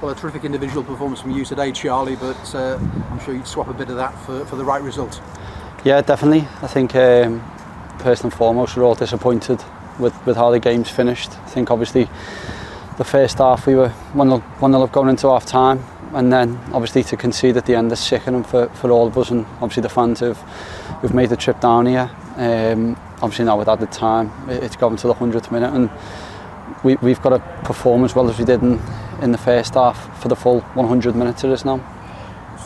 Well, a terrific individual performance from you today, Charlie, but I'm sure you'd swap a bit of that for the right result. Yeah, definitely. I think first and foremost we're all disappointed with how the game's finished. I think obviously the first half we were 1-0 up going into half time, and then obviously to concede at the end is sickening for all of us, and obviously the fans who've made the trip down here. Obviously now with added time it's gone to the 100th minute, and we've got to perform as well as we did in the first half for the full 100 minutes it is now.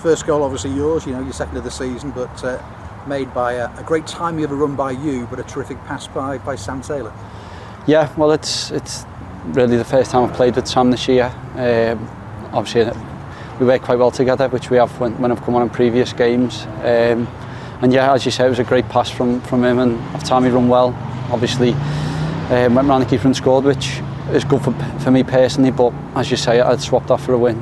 First goal obviously yours, your second of the season, but made by a great time of a run by you, but a terrific pass by Sam Taylor. Yeah, well it's really the first time I've played with Sam this year. Obviously we work quite well together, which we have when I've come on in previous games. And yeah, as you say, it was a great pass from him, and after time he run well. Obviously went round the keeper and scored, which is good for me personally, but as you say, I'd swapped that for a win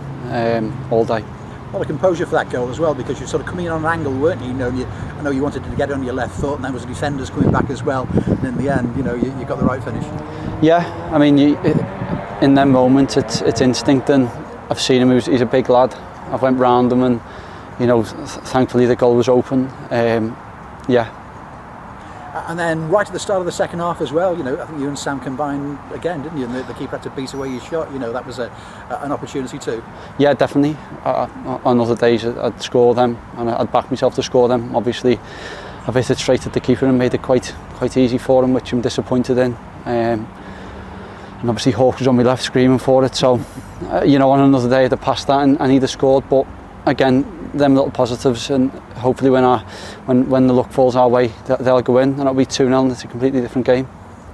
all day. A lot of composure for that goal as well, because you're sort of coming in on an angle, weren't you? I know you wanted to get it on your left foot, and there was defenders coming back as well, and in the end, you got the right finish. Yeah, I mean, in them moments, it's instinct, and I've seen him. He's a big lad. I went round him, and thankfully the goal was open. Yeah. And then right at the start of the second half as well, I think you and Sam combined again, didn't you? And the keeper had to beat away your shot. That was an opportunity too. Yeah, definitely. On other days I'd score them, and I'd back myself to score them. Obviously, I've hit it straight at the keeper and made it quite easy for him, which I'm disappointed in. And obviously Hawk was on my left screaming for it. So, on another day I'd have passed that and he'd have scored. But again, them little positives, and hopefully when the luck falls our way, they'll go in, and it'll be 2-0, and it's a completely different game.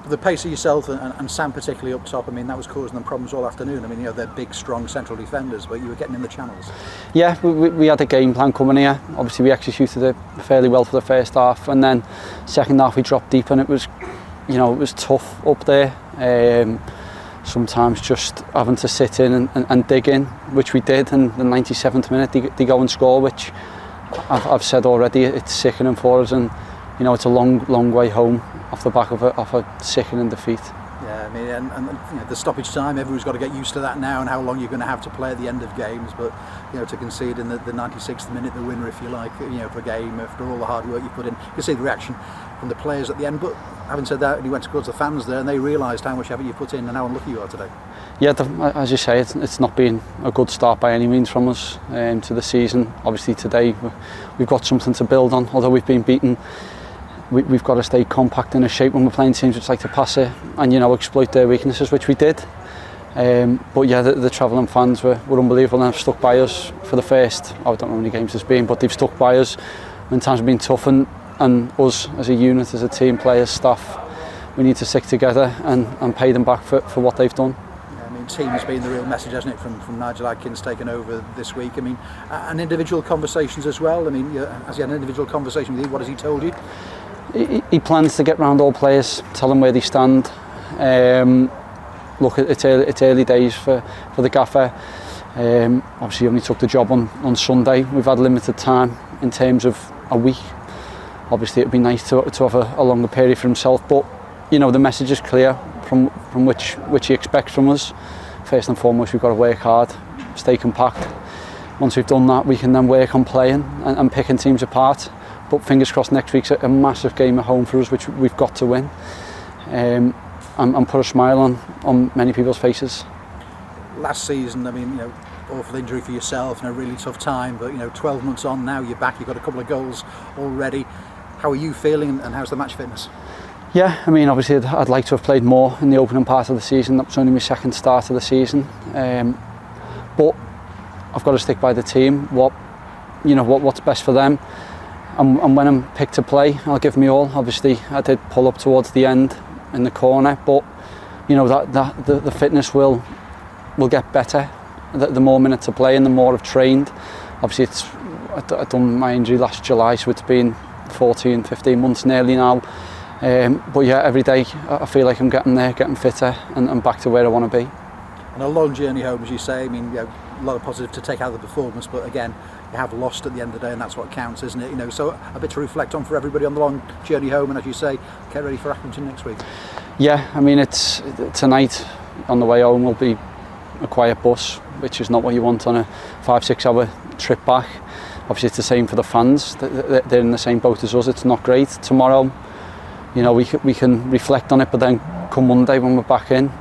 The pace of yourself and Sam particularly up top, that was causing them problems all afternoon. They're big, strong central defenders, but you were getting in the channels. Yeah, we had a game plan coming here. Obviously we executed it fairly well for the first half, and then second half we dropped deep, and it was tough up there. Sometimes just having to sit in and dig in, which we did. In the 97th minute they go and score, which I've said already, it's sickening for us, and it's a long way home off the back of a sickening defeat. Yeah, and the stoppage time, everyone's got to get used to that now, and how long you're going to have to play at the end of games. But to concede in the 96th minute, the winner, if you like, for a game after all the hard work you put in, you see the reaction from the players at the end. But having said that, he went towards the fans there, and they realised how much effort you put in and how unlucky you are today. Yeah, as you say, it's not been a good start by any means from us to the season. Obviously today we've got something to build on, although we've been beaten. We've got to stay compact in a shape when we're playing teams which like to pass it and exploit their weaknesses, which we did. But yeah, the travelling fans were unbelievable, and have stuck by us for the first, I don't know how many games there's been, but they've stuck by us when times have been tough, and us as a unit, as a team, players, staff, we need to stick together and pay them back for what they've done. Team has been the real message, hasn't it, from Nigel Adkins taking over this week. And individual conversations as well. Has he had an individual conversation with you? What has he told you? He plans to get round all players, tell them where they stand. Look, it's early days for the gaffer. Obviously he only took the job on Sunday. We've had limited time in terms of a week. Obviously it'd be nice to have a longer period for himself, but the message is clear from which he expects from us. First and foremost, we've got to work hard, stay compact. Once we've done that, we can then work on playing and picking teams apart. But fingers crossed, next week's a massive game at home for us, which we've got to win, and put a smile on many people's faces. Last season, awful injury for yourself and a really tough time, but 12 months on now, you're back, you've got a couple of goals already. How are you feeling, and how's the match fitness? Yeah, obviously I'd like to have played more in the opening part of the season. That was only my second start of the season, but I've got to stick by the team. What's best for them, and when I'm picked to play, I'll give me all. Obviously, I did pull up towards the end in the corner, but the fitness will get better the more minutes to play and the more I've trained. Obviously, I've done my injury last July, so it's been 14-15 months nearly now. But yeah, every day I feel like I'm getting there, getting fitter, and back to where I want to be. And a long journey home, as you say. A lot of positive to take out of the performance, but again, you have lost at the end of the day, and that's what counts, isn't it? So a bit to reflect on for everybody on the long journey home, and as you say, get ready for Accrington next week. Yeah, it's tonight on the way home will be a quiet bus, which is not what you want on a 5-6 hour trip back. Obviously it's the same for the fans, they're in the same boat as us. It's not great. Tomorrow, you know, we can reflect on it, but then come Monday when we're back in,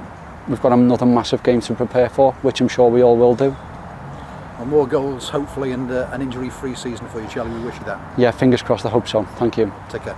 we've got another massive game to prepare for, which I'm sure we all will do. And more goals hopefully, and an injury free season for you, Charlie. We wish you that. Yeah, fingers crossed, I hope so. Thank you. Take care.